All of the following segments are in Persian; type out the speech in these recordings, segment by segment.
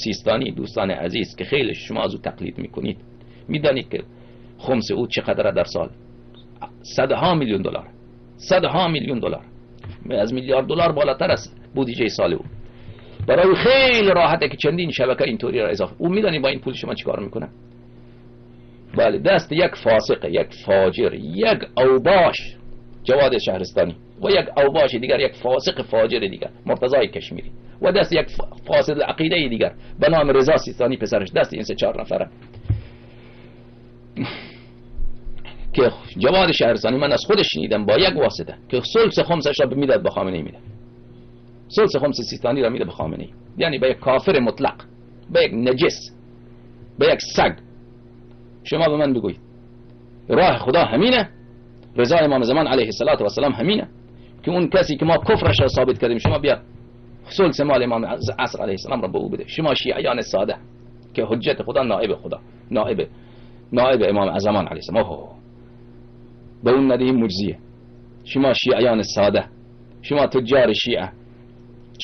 سیستانی دوستان عزیز که خیلی شما از او تقلید میکنید، میدانید که خمس او چقدر در سال؟ صدها میلیون دلار، صدها میلیون دلار، از میلیارد دلار بالاتر است بودجه سال او. برای خیلی راحته که چندین شبکه اینطوری را اضافه. او میدانی با این پول شما چیکار میکنه؟ بله، دست یک فاسق، یک فاجر، یک اوباش جواد شهرستانی و یک اوباش دیگر، یک فاسق فاجر دیگر مرتضی کشمیری و دست یک فاسد عقیده دیگر به نام رضا سیستانی پسرش، دست این 3-4 نفره که جواد شهرستانی من از خودش شنیدم با یک واسطه که ثلث خمسش را میداد به خامنه‌ای میده، ثلث خمس سیستانی را میده به خامنه‌ای، یعنی به یک کافر مطلق، به یک نجس، به یک سگ. شما به من بگویید راه خدا همینه؟ رضا امام زمان علیه السلام همینه که اون کسی که ما کفرش را ثابت کردیم شما بیا ثلث مال امام عصر علیه السلام را به او بده؟ شما شیعیان ساده که حجت خدا نائب خدا، نائب امام زمان علیه السلام به اون ندهیم مجزیه. شما شیعیان ساده، شما تجار شیعه،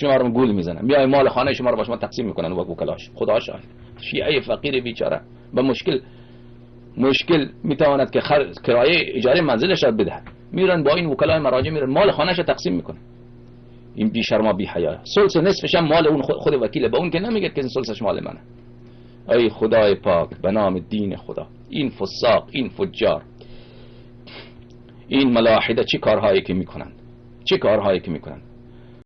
شما رو گول میزنن، میای مال خانه شما رو با شما تقسیم میکنن و وکلاش. خدا شاهد شیعه فقیر بیچاره به مشکل میتواند که کرایه اجاره منزلش را بده، میرن با این وکلای مراجع میرن مال خانهش را تقسیم میکنن. این بی شرما بی حیا، ثلث نصفش هم مال اون خود وکیله، به اون که نمیگه که ثلثش مال منه. ای خدای پاک به نام دین خدا، این فساق، این فجار، این ملاحده چه کارهایی که میکنن، چه کارهایی که میکنن.